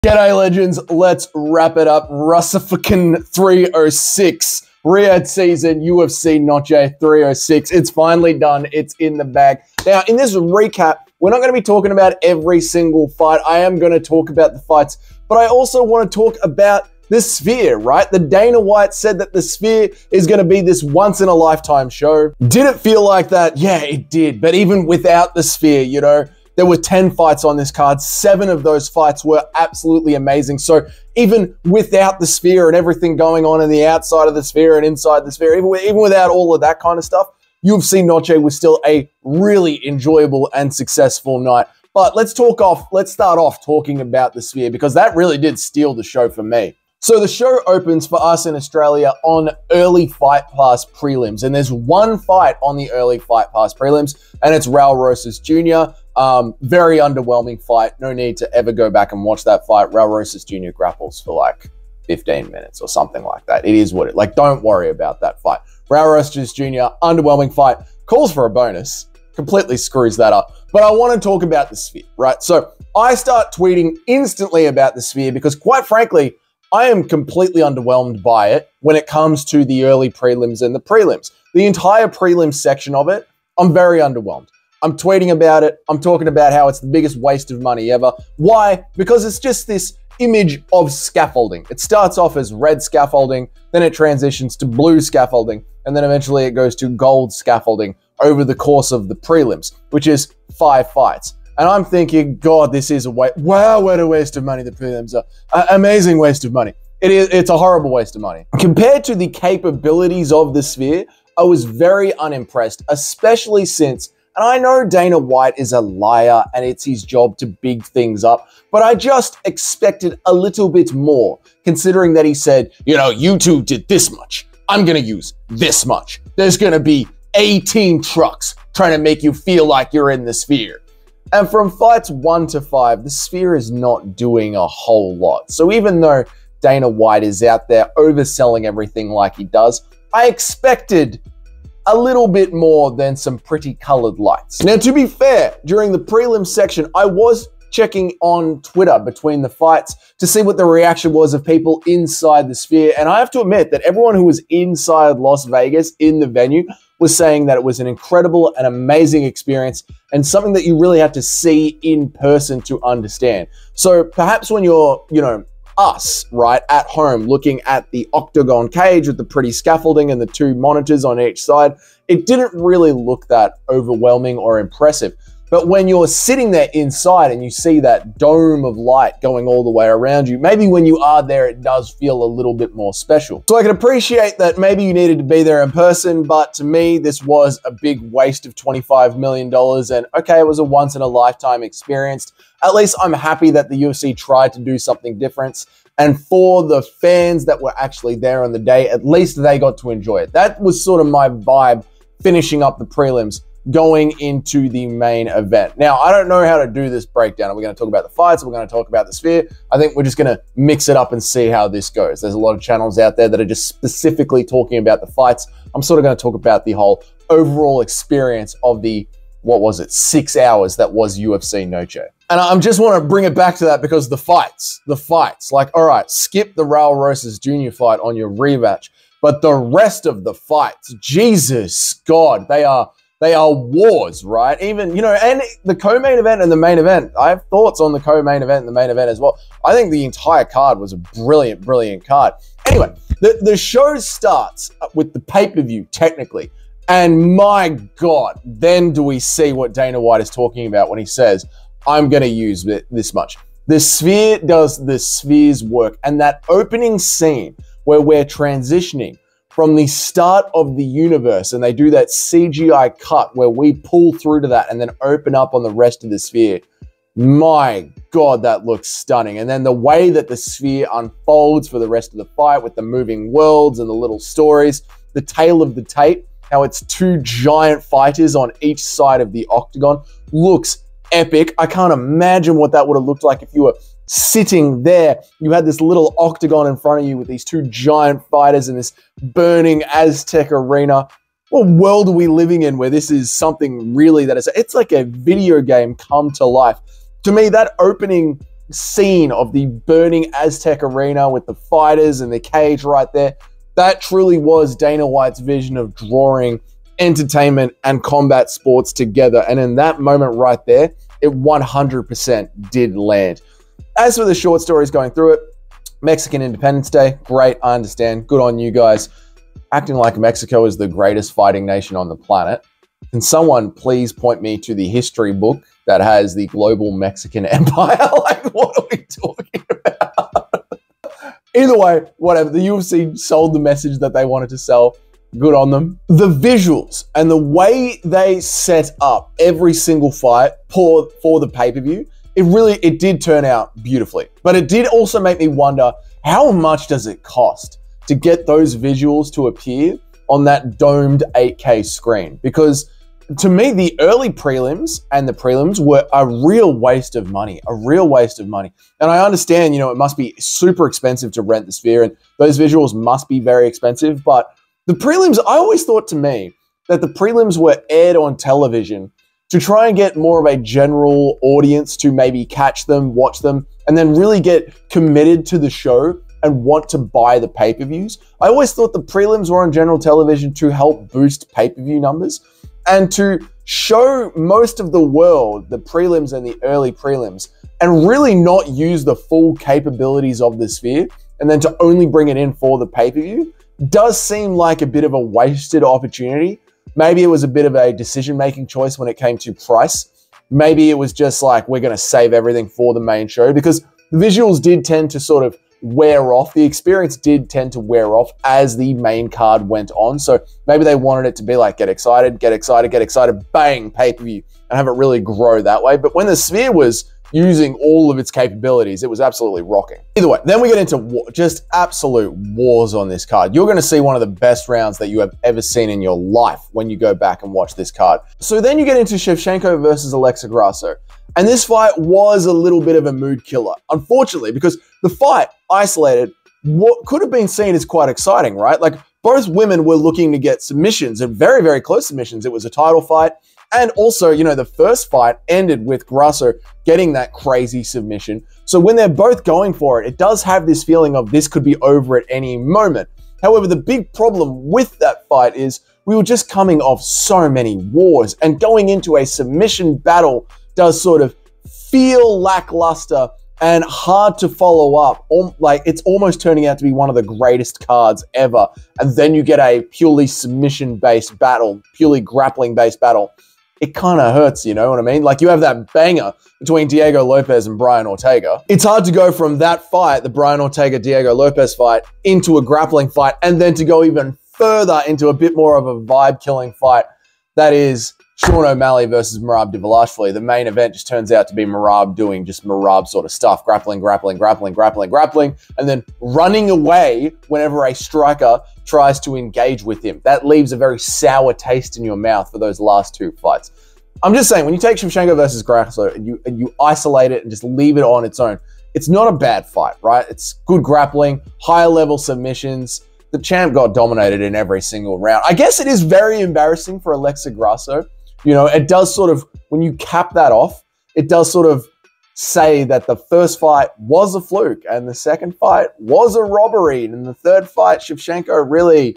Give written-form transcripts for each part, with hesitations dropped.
G'day legends, let's wrap it up. Russifican 306, Riyadh season, UFC Noche 306. It's finally done, it's in the bag. Now, in this recap, we're not going to be talking about every single fight. I am going to talk about the fights, but I also want to talk about the Sphere, right? The Dana White said that the Sphere is going to be this once-in-a-lifetime show. Did it feel like that? Yeah, it did. But even without the Sphere, you know, there were 10 fights on this card. 7 of those fights were absolutely amazing. So even without the Sphere and everything going on in the outside of the Sphere and inside the Sphere, even without all of that kind of stuff, UFC Noche was still a really enjoyable and successful night. But let's start off talking about the Sphere, because that really did steal the show for me. So the show opens for us in Australia on Early Fight Pass prelims, and there's one fight on the Early Fight Pass prelims, and it's Raul Rosas Jr. Very underwhelming fight. No need to ever go back and watch that fight. Raul Rosas Jr. grapples for like 15 minutes or something like that. It is what it, like, don't worry about that fight. Raul Rosas Jr., underwhelming fight, calls for a bonus, completely screws that up. But I want to talk about the Sphere, right? So I start tweeting instantly about the Sphere because, quite frankly, I am completely underwhelmed by it when it comes to the early prelims and the prelims. The entire prelim section of it, I'm very underwhelmed. I'm tweeting about it. I'm talking about how it's the biggest waste of money ever. Why? Because it's just this image of scaffolding. It starts off as red scaffolding, then it transitions to blue scaffolding, and then eventually it goes to gold scaffolding over the course of the prelims, which is 5 fights. And I'm thinking, God, this is a waste. Wow, what a waste of money the prelims are. Amazing waste of money. It's a horrible waste of money. Compared to the capabilities of the Sphere, I was very unimpressed, especially since, and I know Dana White is a liar and it's his job to big things up, but I just expected a little bit more, considering that he said, you know, you two did this much. I'm going to use this much. There's going to be 18 trucks trying to make you feel like you're in the Sphere. And from fights 1 to 5, the Sphere is not doing a whole lot. So even though Dana White is out there overselling everything like he does, I expected a little bit more than some pretty colored lights. Now, to be fair, during the prelim section, I was checking on Twitter between the fights to see what the reaction was of people inside the Sphere. And I have to admit that everyone who was inside Las Vegas in the venue was saying that it was an incredible and amazing experience and something that you really have to see in person to understand. So perhaps when you're, you know, us, right, at home looking at the octagon cage with the pretty scaffolding and the 2 monitors on each side, it didn't really look that overwhelming or impressive. But when you're sitting there inside and you see that dome of light going all the way around you, maybe when you are there, it does feel a little bit more special. So I can appreciate that maybe you needed to be there in person, but to me, this was a big waste of $25 million. And okay, it was a once-in-a-lifetime experience. At least I'm happy that the UFC tried to do something different. And for the fans that were actually there on the day, at least they got to enjoy it. That was sort of my vibe finishing up the prelims, going into the main event. Now, I don't know how to do this breakdown. Are we going to talk about the fights? Are we going to talk about the Sphere? I think we're just going to mix it up and see how this goes. There's a lot of channels out there that are just specifically talking about the fights. I'm sort of going to talk about the whole overall experience of the, what was it, 6 hours that was UFC Noche. And I just want to bring it back to that because the fights, like, all right, skip the Raul Rosas Jr. fight on your rematch, but the rest of the fights, Jesus God, they are wars, right? Even, you know, and the co-main event and the main event, I have thoughts on the co-main event and the main event as well. I think the entire card was a brilliant, brilliant card. Anyway, the show starts with the pay-per-view, technically. And my God, then do we see what Dana White is talking about when he says, I'm going to use this much. The Sphere does the Sphere's work. And that opening scene where we're transitioning from the start of the universe, and they do that CGI cut where we pull through to that and then open up on the rest of the Sphere. My God, that looks stunning. And then the way that the Sphere unfolds for the rest of the fight with the moving worlds and the little stories, the tale of the tape, how it's 2 giant fighters on each side of the octagon, looks epic. I can't imagine what that would have looked like if you were sitting there. You had this little octagon in front of you with these 2 giant fighters in this burning Aztec arena. What world are we living in where this is something really that is, it's like a video game come to life. To me, that opening scene of the burning Aztec arena with the fighters and the cage right there, that truly was Dana White's vision of drawing entertainment and combat sports together. And in that moment right there, it 100% did land. As for the short stories going through it, Mexican Independence Day, great, I understand. Good on you guys. Acting like Mexico is the greatest fighting nation on the planet. Can someone please point me to the history book that has the global Mexican empire? Like, what are we talking about? Either way, whatever. The UFC sold the message that they wanted to sell. Good on them. The visuals and the way they set up every single fight for the pay-per-view, it did turn out beautifully. But it did also make me wonder, how much does it cost to get those visuals to appear on that domed 8K screen? Because to me, the early prelims and the prelims were a real waste of money, And I understand, it must be super expensive to rent the Sphere, and those visuals must be very expensive. But the prelims, I always thought to me that the prelims were aired on television to try and get more of a general audience to maybe catch them, watch them, and then really get committed to the show and want to buy the pay-per-views. I always thought the prelims were on general television to help boost pay-per-view numbers and to show most of the world the prelims and the early prelims and really not use the full capabilities of the Sphere, and then to only bring it in for the pay-per-view does seem like a bit of a wasted opportunity. Maybe it was a bit of a decision-making choice when it came to price. Maybe it was just like, we're going to save everything for the main show, because the visuals did tend to sort of wear off. The experience did tend to wear off as the main card went on. So maybe they wanted it to be like, get excited, bang, pay-per-view, and have it really grow that way. But when the Sphere was using all of its capabilities, it was absolutely rocking. Either way, then we get into just absolute wars on this card. You're going to see one of the best rounds that you have ever seen in your life when you go back and watch this card. So then you get into Shevchenko versus Alexa Grasso. And this fight was a little bit of a mood killer, unfortunately, because the fight isolated what could have been seen as quite exciting, right? Like, both women were looking to get submissions, and very, very close submissions. It was a title fight. And also, the first fight ended with Grasso getting that crazy submission. So when they're both going for it, it does have this feeling of this could be over at any moment. However, the big problem with that fight is we were just coming off so many wars, and going into a submission battle does sort of feel lackluster and hard to follow up. Like, it's almost turning out to be one of the greatest cards ever. And then you get a purely submission-based battle, purely grappling-based battle. It kind of hurts, you know what I mean? Like, you have that banger between Diego Lopes and Brian Ortega. It's hard to go from that fight, the Brian Ortega-Diego Lopes fight, into a grappling fight, and then to go even further into a bit more of a vibe-killing fight that is Sean O'Malley versus Merab Dvalishvili. The main event just turns out to be Merab doing just Merab sort of stuff, grappling, and then running away whenever a striker tries to engage with him. That leaves a very sour taste in your mouth for those last two fights. I'm just saying, when you take Shevchenko versus Grasso and you isolate it and just leave it on its own, it's not a bad fight, right? It's good grappling, higher level submissions. The champ got dominated in every single round. I guess it is very embarrassing for Alexa Grasso. It does sort of, when you cap that off, it does sort of say that the first fight was a fluke and the second fight was a robbery. And in the third fight, Shevchenko really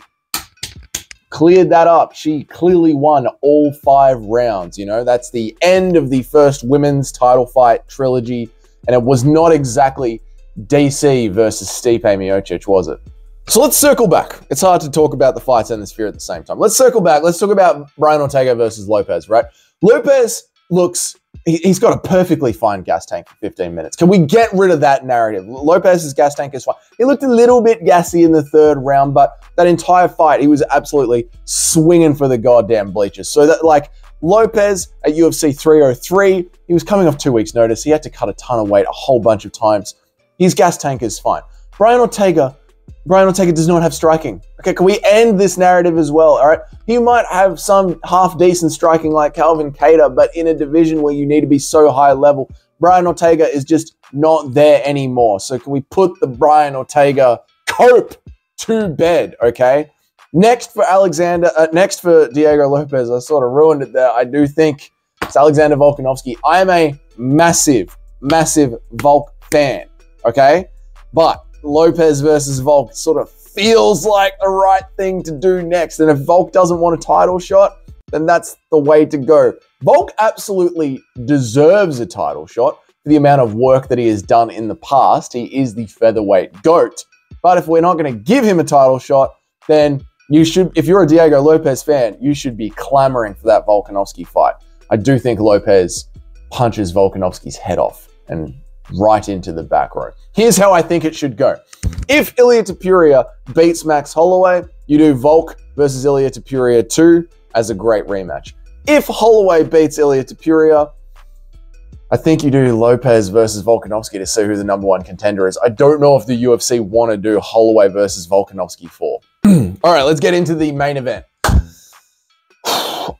cleared that up. She clearly won all 5 rounds. That's the end of the first women's title fight trilogy. And it was not exactly DC versus Stipe Miocic, was it? So let's circle back. It's hard to talk about the fights and the Sphere at the same time. Let's circle back. Let's talk about Brian Ortega versus Lopes, right? Lopes looks, he's got a perfectly fine gas tank for 15 minutes. Can we get rid of that narrative? Lopez's gas tank is fine. He looked a little bit gassy in the third round, but that entire fight, he was absolutely swinging for the goddamn bleachers. So that, like, Lopes at UFC 303, he was coming off 2 weeks' notice. He had to cut a ton of weight a whole bunch of times. His gas tank is fine. Brian Ortega does not have striking. Okay, can we end this narrative as well, all right? He might have some half-decent striking like Calvin Kattar, but in a division where you need to be so high level, Brian Ortega is just not there anymore. So can we put the Brian Ortega cope to bed, okay? Next for Diego Lopes, I sort of ruined it there. I do think it's Alexander Volkanovski. I am a massive Volk fan, okay? But Lopez versus Volk sort of feels like the right thing to do next. And if Volk doesn't want a title shot, then that's the way to go. Volk absolutely deserves a title shot for the amount of work that he has done in the past. He is the featherweight GOAT. But if we're not going to give him a title shot, then you should, if you're a Diego Lopez fan, you should be clamoring for that Volkanovski fight. I do think Lopez punches Volkanovski's head off and right into the back row. Here's how I think it should go. If Ilia Topuria beats Max Holloway, you do Volk versus Ilia Topuria 2 as a great rematch. If Holloway beats Ilia Topuria, I think you do Lopez versus Volkanovski to see who the #1 contender is. I don't know if the UFC want to do Holloway versus Volkanovski 4. All right, let's get into the main event.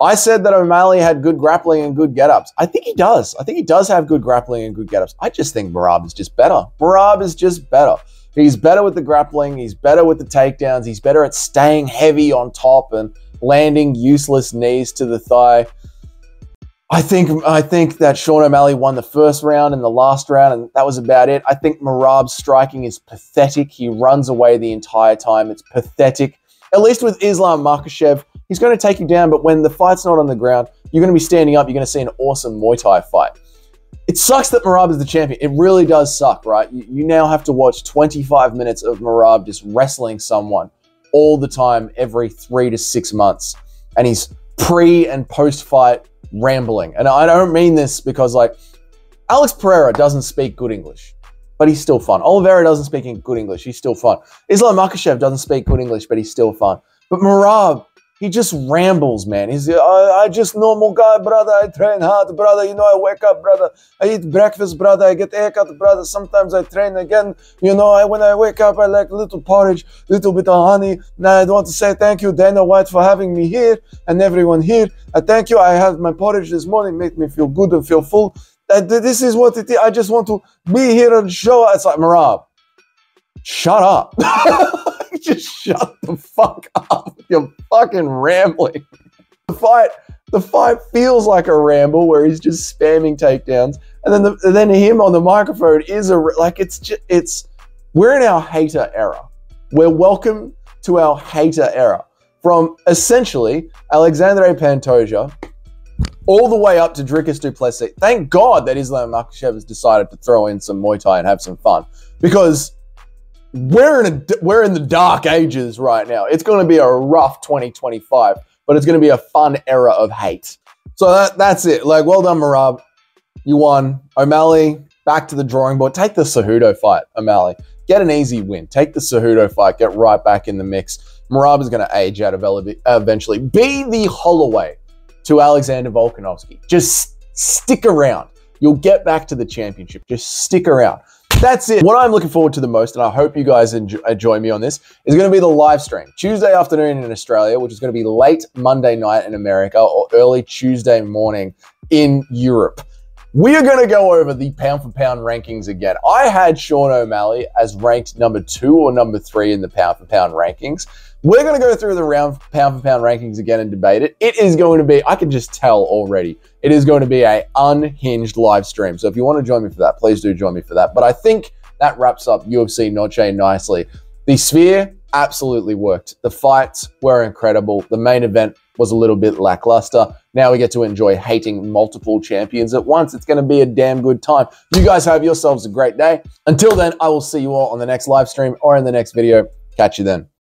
I said that O'Malley had good grappling and good get-ups. I think he does. I think he does have good grappling and good get-ups. I just think Merab is just better. Merab is just better. He's better with the grappling. He's better with the takedowns. He's better at staying heavy on top and landing useless knees to the thigh. I think that Sean O'Malley won the first round and the last round, and that was about it. I think Merab's striking is pathetic. He runs away the entire time. It's pathetic. At least with Islam Makhachev, he's going to take you down, but when the fight's not on the ground, you're going to be standing up. You're going to see an awesome Muay Thai fight. It sucks that Merab is the champion. It really does suck, right? You now have to watch 25 minutes of Merab just wrestling someone all the time, every 3 to 6 months. And he's pre- and post-fight rambling. And I don't mean this because, like, Alex Pereira doesn't speak good English, but he's still fun. Oliveira doesn't speak good English. He's still fun. Islam Makhachev doesn't speak good English, but he's still fun. But Merab, he just rambles, man. He's, I just normal guy, brother. I train hard, brother. You know, I wake up, brother. I eat breakfast, brother. I get a haircut, brother. Sometimes I train again. You know, when I wake up, I like a little porridge, little bit of honey. Now, I want to say thank you, Dana White, for having me here and everyone here. I thank you. I had my porridge this morning. Made me feel good and feel full. This is what it is. I just want to be here and show. It's like, Merab, shut up. Just shut the fuck up. You're fucking rambling. The fight feels like a ramble where he's just spamming takedowns, and then him on the microphone is we're in our hater era. We're welcome to our hater era. From essentially Alexandre Pantoja all the way up to Dricus du Plessis. Thank God that Islam Makhachev has decided to throw in some Muay Thai and have some fun, because we're in the dark ages right now. It's going to be a rough 2025, but it's going to be a fun era of hate. So that's it. Like, well done, Merab. You won. O'Malley, back to the drawing board. Take the Cejudo fight, O'Malley. Get an easy win. Take the Cejudo fight. Get right back in the mix. Merab is going to age out eventually. Be the Holloway to Alexander Volkanovski. Just stick around. You'll get back to the championship. Just stick around. That's it. What I'm looking forward to the most, and I hope you guys join me on this, is going to be the live stream. Tuesday afternoon in Australia, which is going to be late Monday night in America or early Tuesday morning in Europe. We are going to go over the pound-for-pound rankings again. I had Sean O'Malley as ranked number 2 or number 3 in the pound-for-pound rankings. We're going to go through the pound-for-pound rankings again and debate it. It is going to be, I can just tell already, it is going to be an unhinged live stream. So if you want to join me for that, please do join me for that. But I think that wraps up UFC Noche nicely. The Sphere absolutely worked. The fights were incredible. The main event was a little bit lackluster. Now we get to enjoy hating multiple champions at once. It's going to be a damn good time. You guys have yourselves a great day. Until then, I will see you all on the next live stream or in the next video. Catch you then.